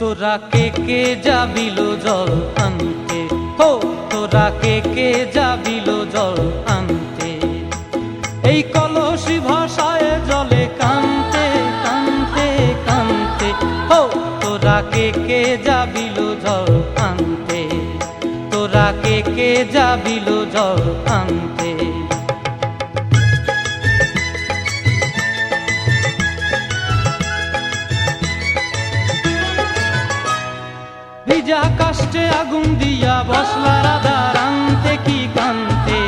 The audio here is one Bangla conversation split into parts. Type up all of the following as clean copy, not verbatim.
তোরা কে যাবিল জল আনতে, হো তোরা কে যাবিল জল আনতে। এই কলসি ভাষায় জলে কানতে কানতে কানতে, হো তোরা কে যাবিল জল আনতে, তোরা কে যাবিল জল আনতে। ভিজা কাষ্টে আগুন দিয়া বসলা রাধা রানতে কি কানতে,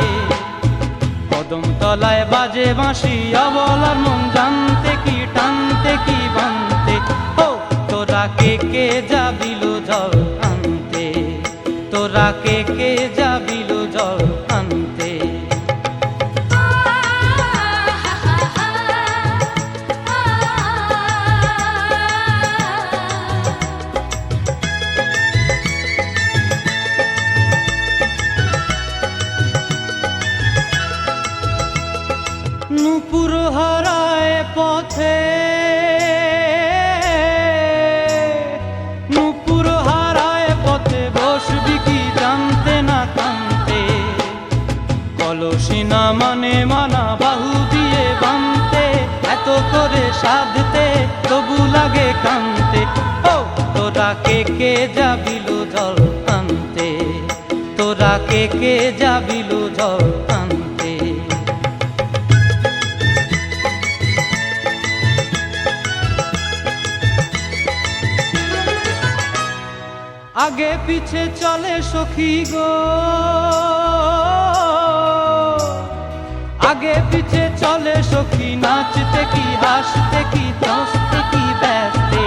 কদম তলায় বাজে বাঁশি অবলার মন জানতে কি টানতে কি বানতে। ও তোরা কে যাবিল জল আনতে, তোরা কে যাবিল জল আনতে। নূপুর হারায় পথে, নূপুর হারায় পথে বসবি কি জানতে না কানতে। কলসি না মানে মানা বাহু দিয়ে বানতে, এত করে সাধতে তবু লাগে কানতে। ও তোরা কে যাবিল জল আনতে, তোরা কে যাবিল জল আনতে। আগে পিছে চলে সখী গো, আগে পিছে চলে সখী, নাচতে কি হাসতে কি হাসতে কি ব্যস্তে।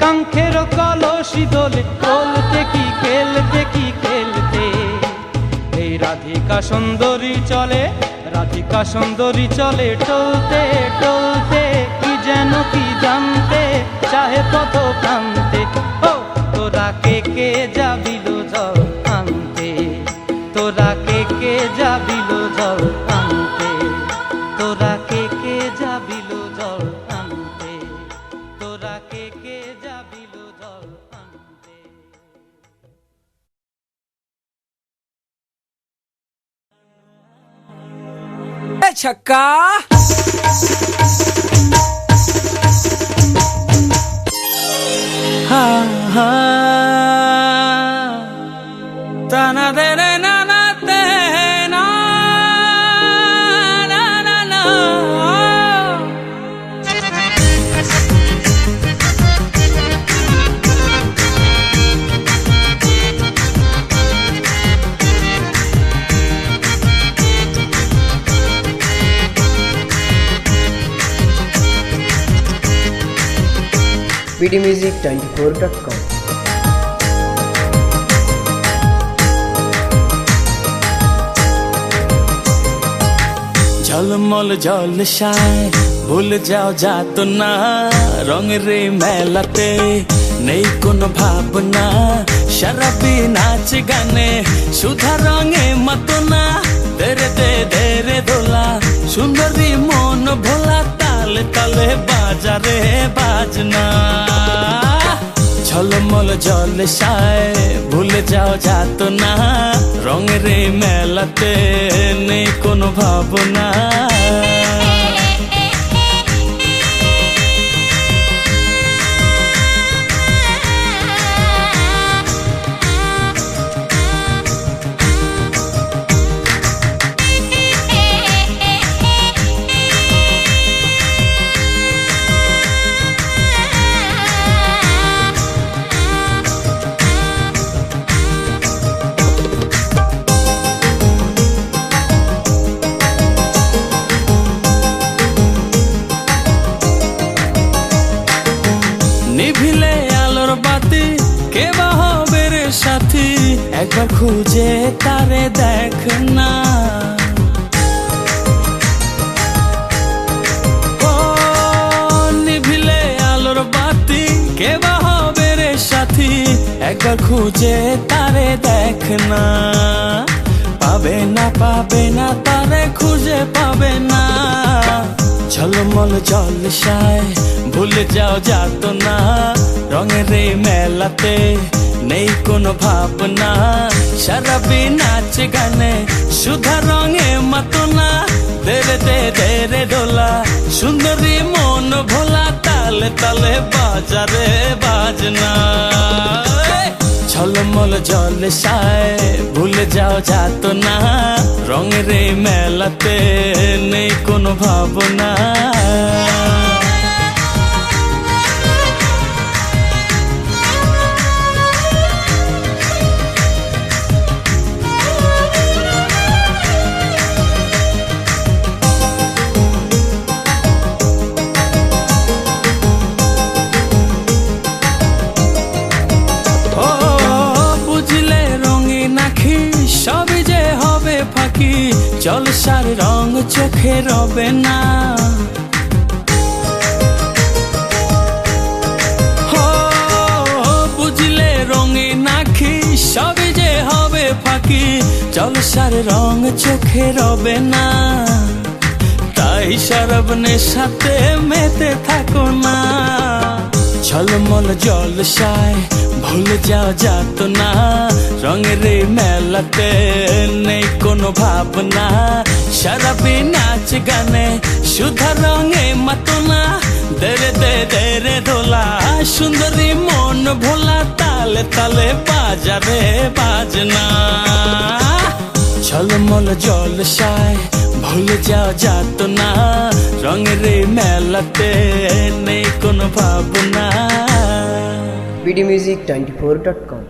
কাঙ্ক্ষের কলসি দোলে বলতে কি খেলতে কি খেলতে। এই রাধিকা সুন্দরী চলে, রাধিকা সুন্দরী চলে টলতে টলতে, কি যেন কি জানতে চাহে পথ প্রান্তে। ও তোরা কে যাবিল জল আনতে, তোরা কে যাবিল জল আনতে, তোরা কে যাবিল জল আনতে, তোরা কে যাবিল জল আনতে। ছক্কা হা হা তানা দে রে না না তে না না না না। pdmusic24.com ঝলমল ঝলসায় ভুল যাও যাত না, রঙের মেলাতে নেই কোনো ভাবনা। শরাবি নাচ গানে সুধা রঙে মতো না, দেরে দেরে দোলা সুন্দরী মন ভোলা, তালে তালে বাজারে বাজনা। ঝলমল ঝলসায় ভুলে যাও যাত না, রঙের মেলাতে নেই কোনো ভাবনা। নিভিলে আলোর বাতি কে বা হবে রে সাথী, একবার খুঁজে তারে দেখ না। ও নিভিলে আলোর বাতি কে বা হবে রে সাথী, একবার খুঁজে তারে দেখ না। পাবে না তারে খুঁজে পাবে না। ঝলমল ঝলসায় ভুলে যাও যাত না, রঙের এই মেলাতে নেই কোনো ভাবনা, সারাবি নাচ গানে সুধা রঙে মাতনা, দেরে দে দেরে দোলা সুন্দরী মন ভোলা, তালে তালে বাজারে বাজনা। ঝলমল জলসায় ভুলে যাও যাত না, রঙের এই মেলাতে নেই কোনো ভাবনা। সবই যে হবে ফাঁকি, জলসার রং চোখে রবে না। বুঝলে রঙিন আঁখি সবই যে হবে ফাঁকি, জলসার রং চোখে রবে না। তাই শরাব নেশাতে মেতে থাকো না, ঝলমল জলসায় ভুলে যাও যাত না, রঙের এই মেলাতে নেই কোনো ভাবনা, সারাবি নাচ গানে সুধা রঙে মাতনা, দেরে দে দেরে দোলা সুন্দরী মন ভোলা, তালে তালে বাজারে বাজনা। ঝলমল জলসায় ভুলে যাও যাত না, রঙের এই মেলাতে নেই কোনো ভাবনা। bdmusic24.com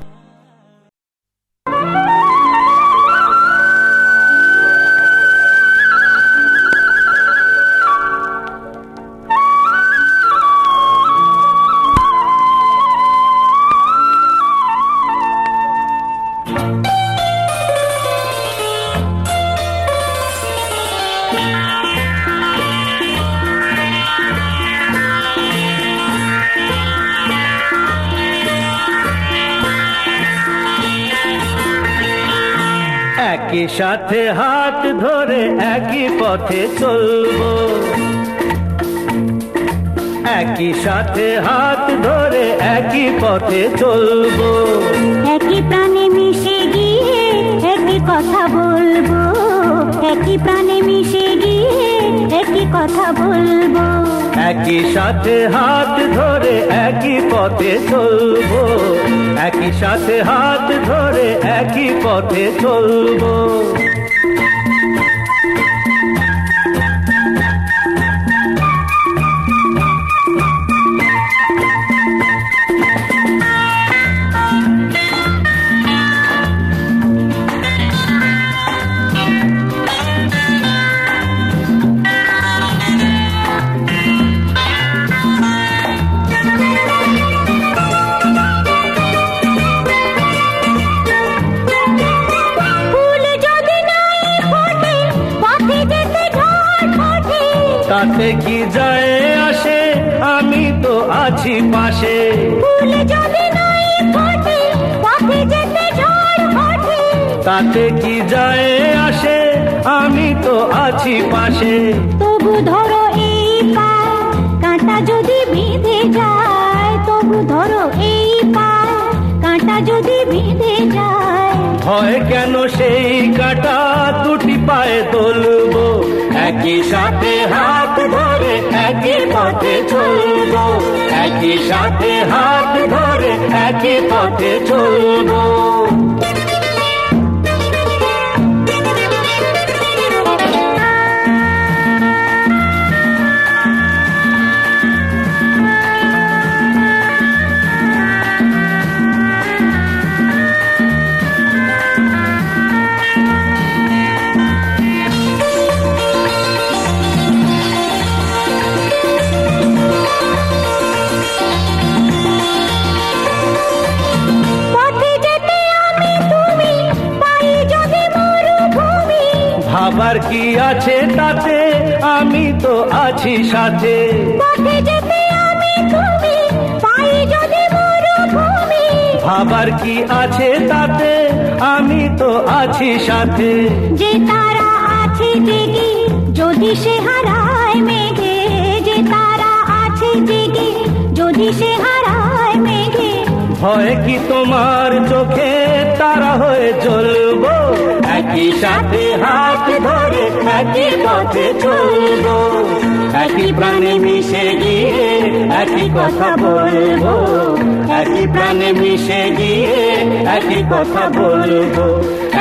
একই সাথে হাত ধরে একই পথে চলবো, একই সাথে হাত ধরে একই পথে চলবো, একই প্রাণে মিশে গিয়ে একই কথা বলবো, একই প্রাণে মিশে গিয়ে একই কথা বলবো। একই সাথে হাত ধরে একই পথে চলবো, একই সাথে হাত ধরে একই পথে চলবো। তাতে কি যায় আসে, আমি তো আছি পাশে। ফুল যদি নাই ফোটে পথে যেতে ঝড় ওঠে, তাতে কি যায় আসে, আমি তো আছি পাশে। তবু ধরো এই পায় কাঁটা যদি বিঁধে যায়, তবু ধরো এই পায় কাঁটা যদি বিঁধে যায়। ভয় কেন সেই কাঁটা দুটি পায়ে তুলবো, একই সাথে হাত ধরে একই পথে চলবো, একই সাথে হাত ধরে একই পথে চলবো। ভাবার কি আছে তাতে, আমি তো আছি সাথে। পথে যেতে আমি তুমি পাই যদি মরুভূমি, ভাবার কি আছে তাতে, আমি তো আছি সাথে। যে তারা আছে জেগে যদি সে হারায় মেঘে, যে তারা আছে জেগে যদি সে হারায় মেঘে। হয় কি তোমার চোখে তারা হয়ে জ্বলবো, একই সাথে হাত ধরে একই পথে চলবো, একই প্রাণে মিশে গিয়ে একই কথা বলবো, একই প্রাণে মিশে গিয়ে একই কথা বলবো,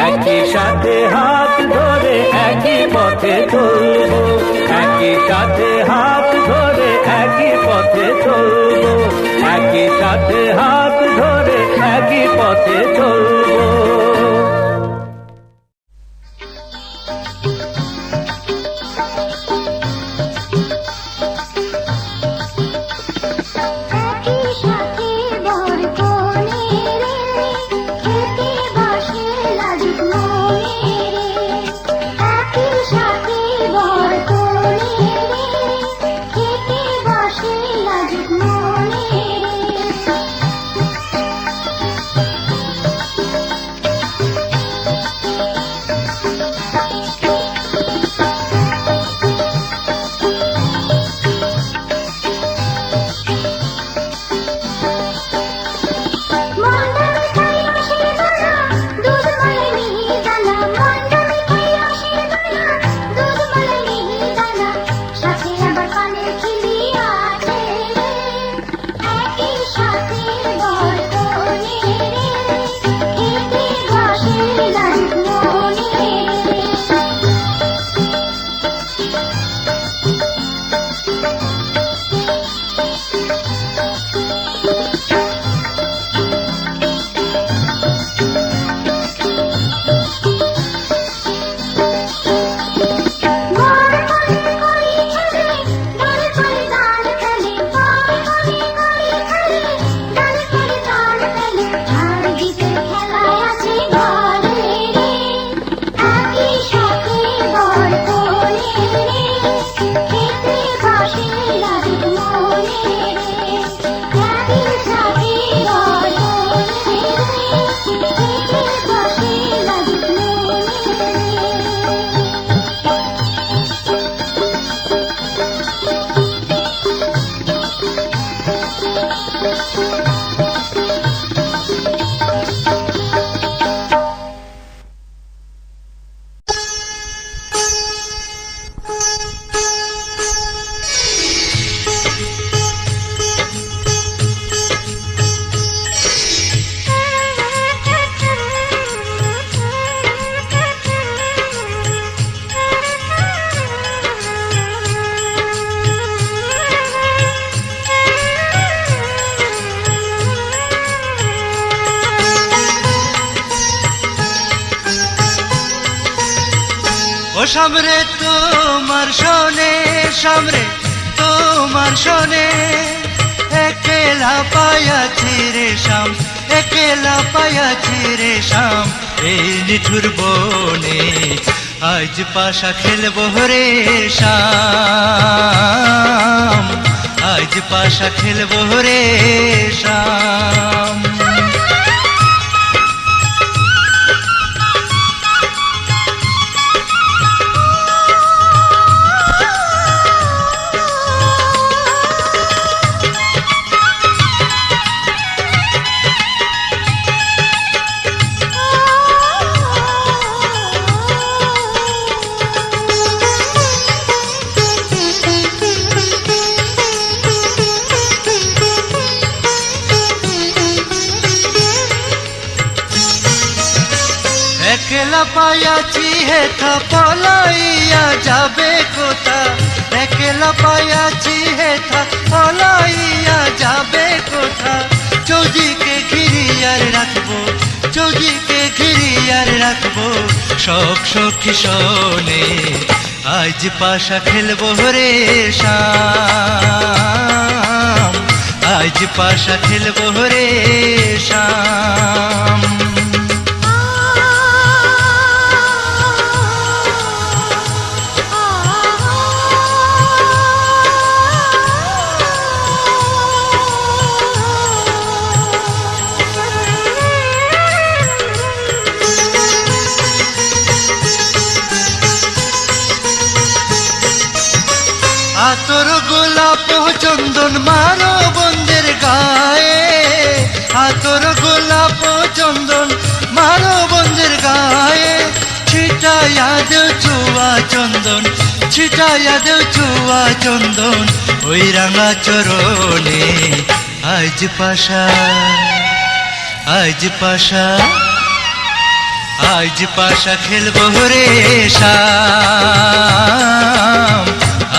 একই সাথে হাত ধরে একই পথে চলবো, একই সাথে হাত ধরে একই পথে চলবো, একই সাথে হাত ধরে একই পথে চলবো। সামরে তোমার শোনে, সামরে তোমার শোনে, একলা পায়াছি রে শাম, একলা পায়াছি রে শাম, এই নিঠুর বনে আজ পাশা খেলবো রে শাম, আজ পাশা খেলবো রে শাম। একলা পায়াছি হেথা পলাইয়া যাবে কোথা, একলা পায়াছি হেথা পলাইয়া যাবে কোথা, চৌদিকে ঘিরিয়ার রাখবো, চৌদিকে ঘিরিয়ার রাখবো, সব সখী শোনে আজ পাশা খেলবো রে শাম, আজ পাশা খেলবো রে শাম। আতর গোলাপ চন্দন মারো বন্দের গায়ে, আতর চন্দন ছিটাইয়া দেও চুয়া চন্দন ওই রাঙা চরণে আজ পাশা আজ পাশা আজ পাশা খেলবো রে শাম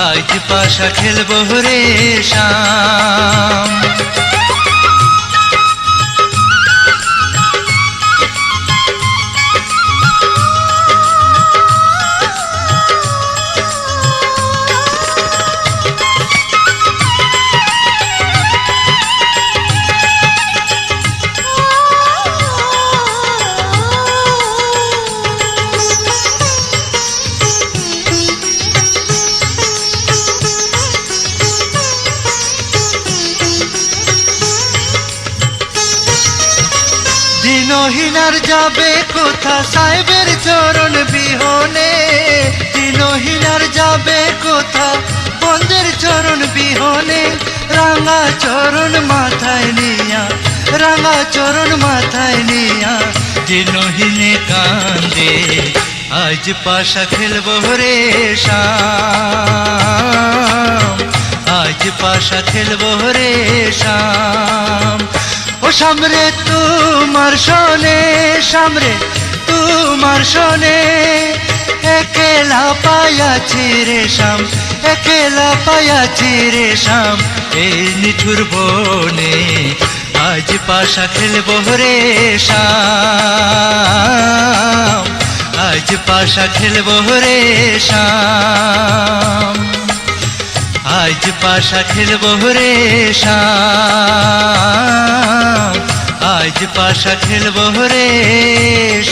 আজ পাশা খেলবো রে শাম দিনহীনার যাবে কোথা সাহেবের চরণ বিহনে দিনহীনার যাবে কোথা বন্ধের চরণ বিহনে রাঙা চরণ মাথায় নিয়া রাঙা চরণ মাথায় নিয়া দিনহীনে কান্দে আজ পাশা খেলবো রে শাম আজ পাশা খেলবো রে শাম ও সামরে তোমার শোনে সামরে তোমার শোনে একেলা পায়াছি রে শাম একেলা পায়াছি রে শাম এই নিঠুর বনে আজ পাশা খেলবো রে শাম আজ পাশা খেলবো রে শাম আজ পাশা খেলবো রে শাম আজ পাশা খেলবো রে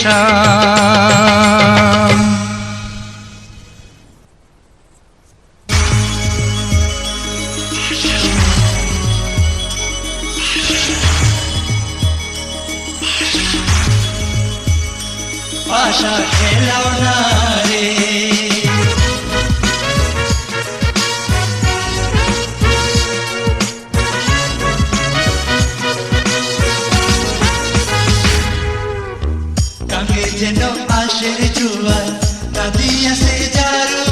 শাম পাশা খেলাও না রে যেন আশের জুয়ার নদী আসে জারু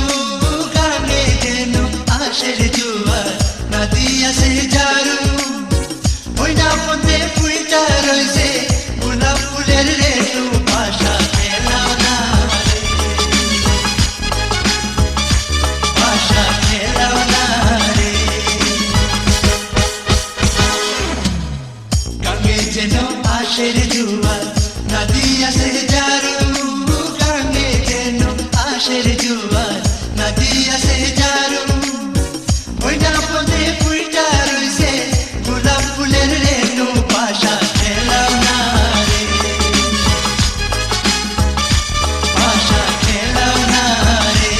গানে যেন আশের জুয়ার নদী আসে জারু ওই না পথে ফুইটা রইছে গোলাপ ফুলের রেণু পাশা খেলাও না পাশা খেলাও না রে গানে যেন আশের জুয়ার নদী আসে জারু গানে যেন আশের জুয়ার নদী আসে জারু ওই না পথে ফুইটা রইছে গোলাপ ফুলের রেণু পাশা খেলাও না রে পাশা খেলাও না রে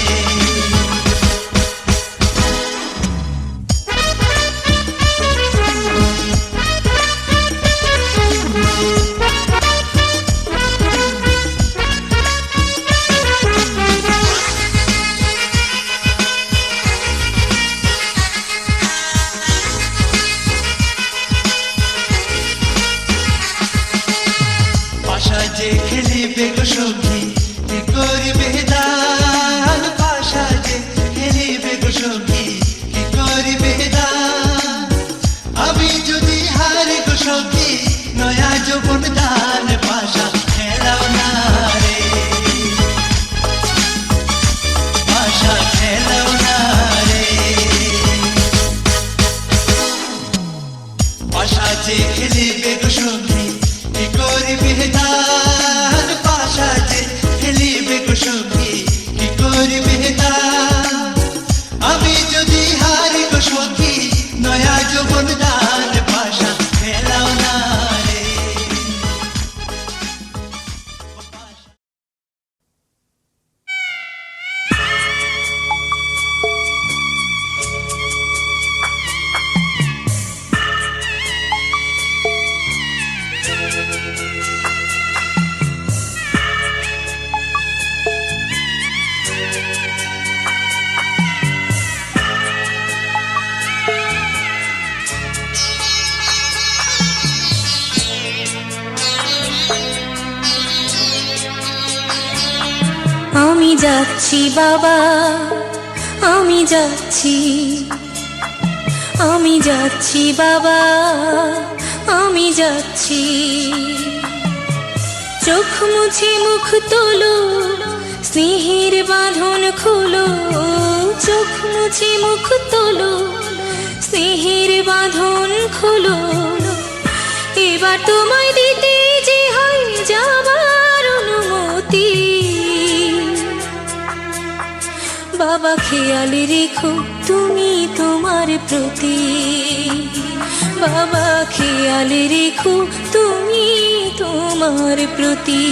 পাশা যে খেলিবে গো সখী কি করিবে দান পাশা যে খেলিবে গো সখী কি করিবে দান আমি যদি হারি গো সখী নয়া যৌবন দান পাশা খেলাও না রে পাশা খেলাও না রে পাশা যে খেলিবে গো সখী কি করিবে দান পাশা যে খেলিবে গো সখী কি করিবে দান আমি যদি হারি গো সখী নয়া যৌবন দান পাশা খেলাও না রে আমি যাচ্ছি বাবা, আমি যাচ্ছি, আমি যাচ্ছি বাবা, আমি যাচ্ছি। চোখ মুছে মুখ তোলো, স্নেহের বাঁধন খোলো, চোখ মুছে মুখ তোলো, স্নেহের বাঁধন খোলো। এবার তোমায় দিতে যে হয় যাবার অনুমতি। বাবা খেয়াল রেখো তুমি তোমার প্রতি, বাবা খেয়াল রেখো তুমি তোমার প্রতি।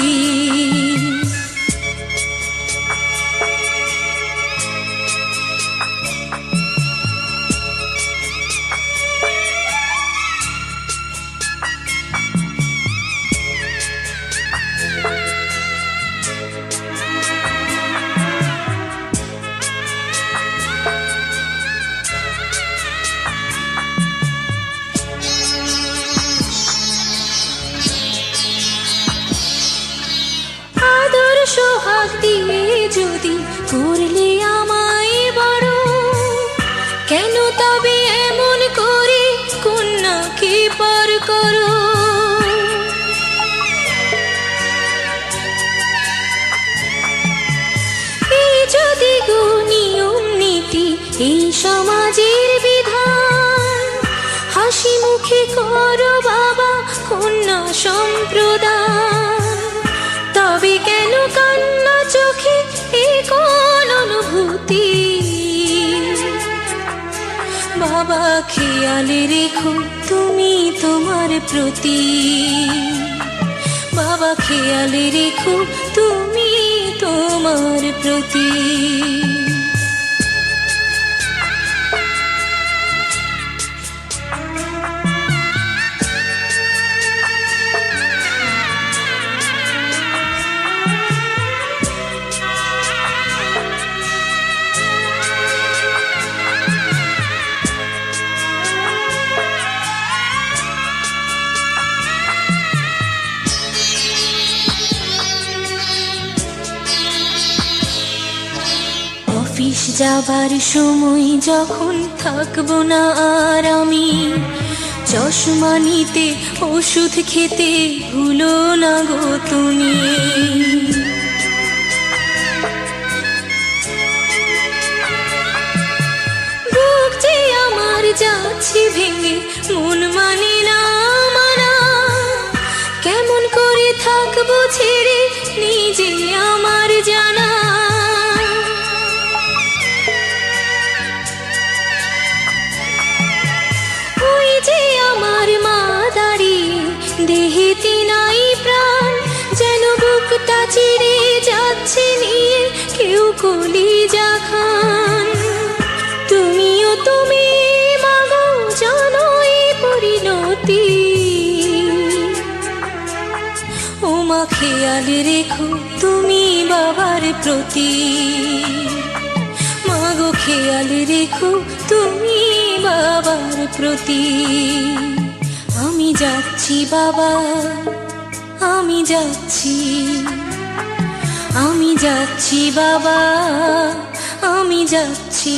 সোহাগ দিয়ে যদি করলে আমায় বড়, কেন তবে এমন করে কন্যাকে পর করো? এই যদি গো নিয়ম নীতি, এই সমাজের বিধান, হাসি মুখে করো বাবা কন্যা সম্প্রদান। তবে কেন কান্না চোখে এ কোন অনুভূতি? বাবা খেয়াল রেখো তুমি তোমার প্রতি, বাবা খেয়াল রেখো তুমি তোমার প্রতি। অফিস যাবার সময় যখন থাকবো না আর আমি, চশমা নিতে ওষুধ খেতে ভুলো না গো তুমি। বুক যে আমার যাচ্ছে ভেঙে, মন মানে না মানা, কেমন করে থাকবো ছেড়ে নিজে আমার জানা। দেহেতে নাই প্রাণ, যেন বুকটা চিড়ে যাচ্ছে নিয়ে কেউ কলিজা খান। তুমিও তুমি মাগো জানো এই পরিণতি। ও মা খেয়াল রেখো তুমি বাবার প্রতি, মাগো খেয়াল রেখো তুমি বাবার প্রতি। আমি যাচ্ছি বাবা, আমি যাচ্ছি, আমি যাচ্ছি বাবা, আমি যাচ্ছি।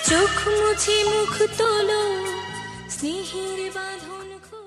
চোখ মুছে মুখ তোলো, স্নেহের বাঁধন খোলো।